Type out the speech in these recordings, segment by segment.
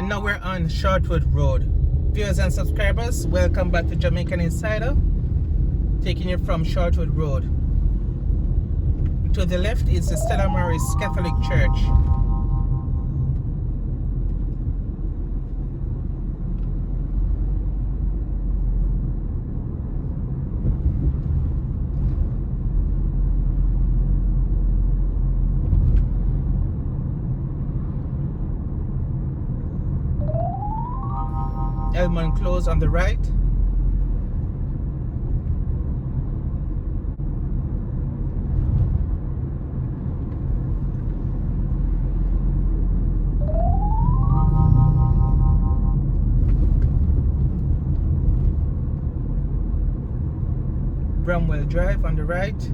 Now we're on Shortwood Road. Viewers and subscribers, welcome back to Jamaican Insider, taking you from Shortwood Road. To the left is the Stella Maris Catholic Church. Elmont Close on the right. Bramwell Drive on the right.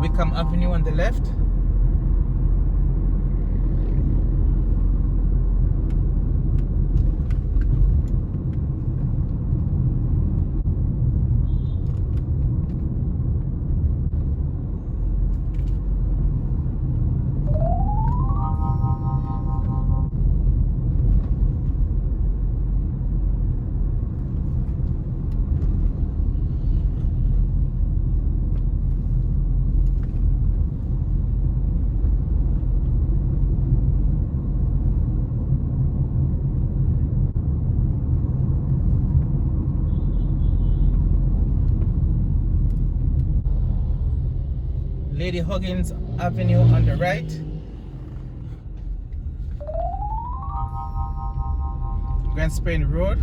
Wickham Avenue on the left. Lady Huggins Avenue on the right. Grand Spain Road.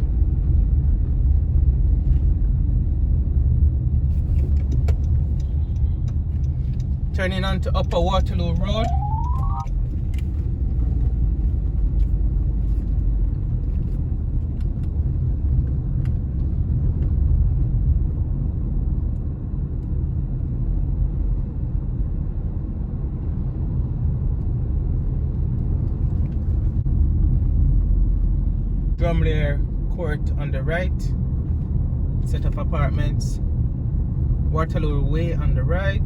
Turning on to Upper Waterloo Road. Drumlair Court on the right, set of apartments. Waterloo Way on the right.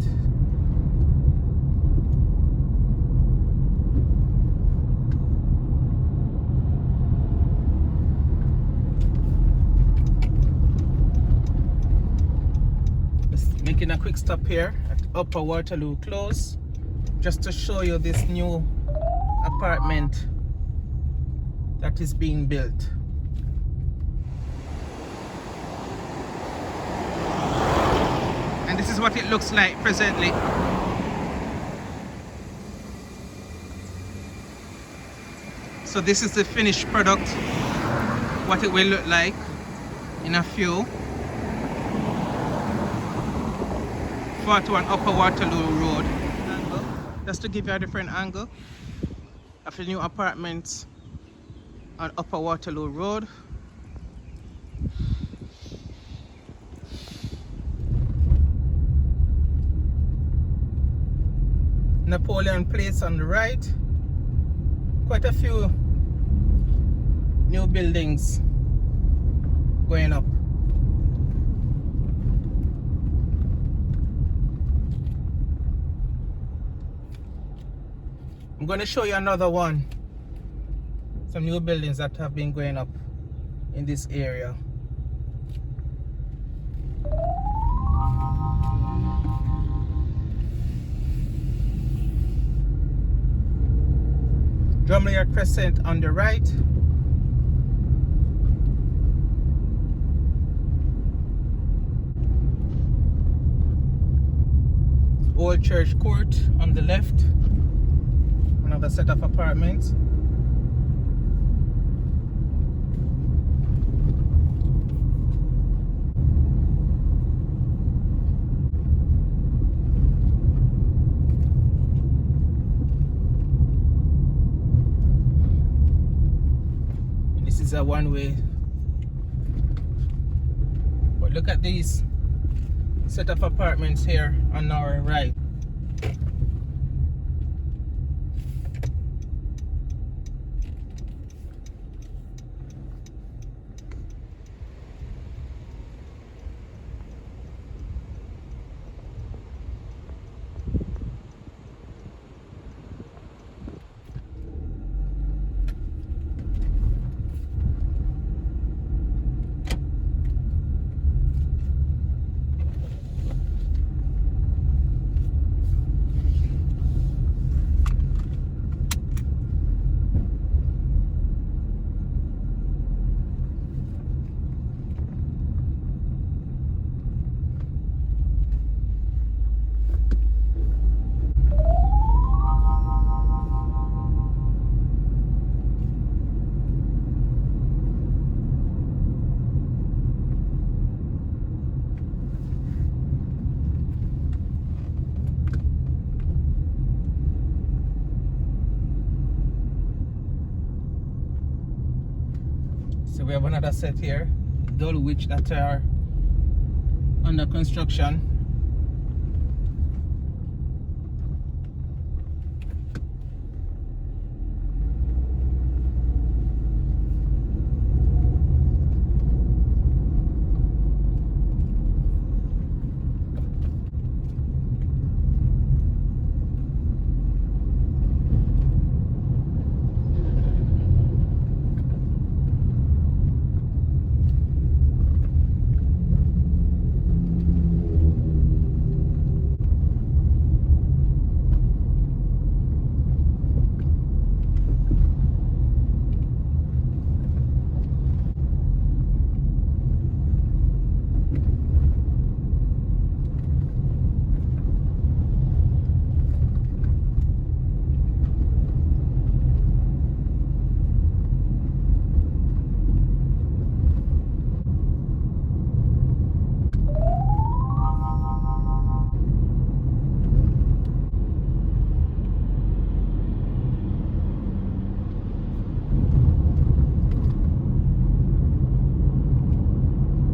Just making a quick stop here at Upper Waterloo Close, just to show you this new apartment that is being built. And this is what it looks like presently. So this is the finished product, what it will look like in a few. 41 Upper Waterloo Road. Just to give you a different angle of the new apartments on Upper Waterloo Road. Napoleon Place on the right. Quite a few new buildings going up. I'm going to show you another one. Some new buildings that have been going up in this area. Drumlair Crescent on the right. Old Church Court on the left. Another set of apartments. This is a one-way. But look at these set of apartments here on our right. So we have another set here, Dulwich, that are under construction.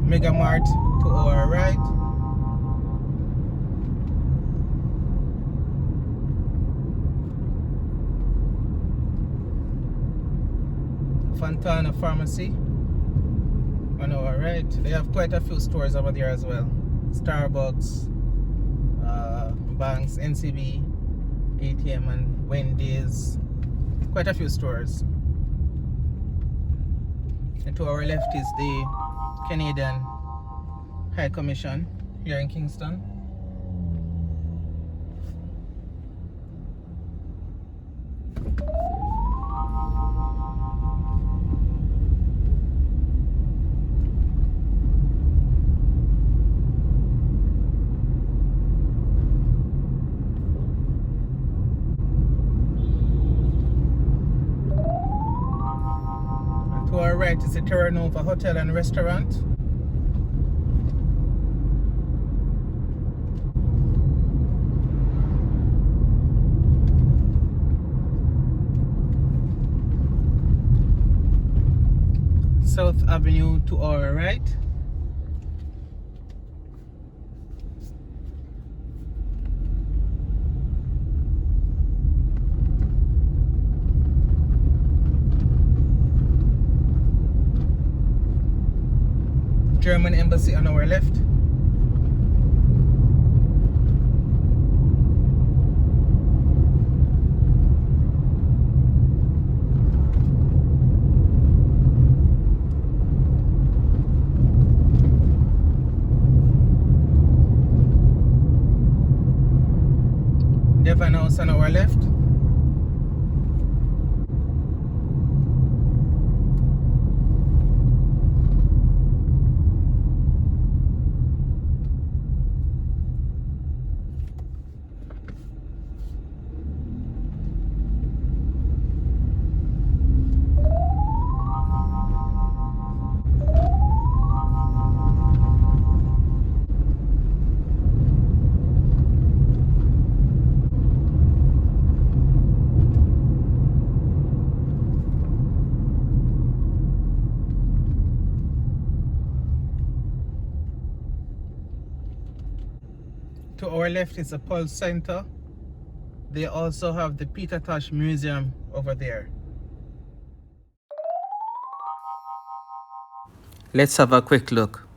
Mega Mart to our right. Fontana Pharmacy on our right. They have quite a few stores over there as well. Starbucks, banks, NCB, ATM, and Wendy's. Quite a few stores. And to our left is the Canadian High Commission here in Kingston. And to our right is the Terra Nova Hotel and Restaurant. South Avenue to our right. German Embassy on our left. Devon House on our left. To our left is the Pulse Center. They also have the Peter Tosh Museum over there. Let's have a quick look.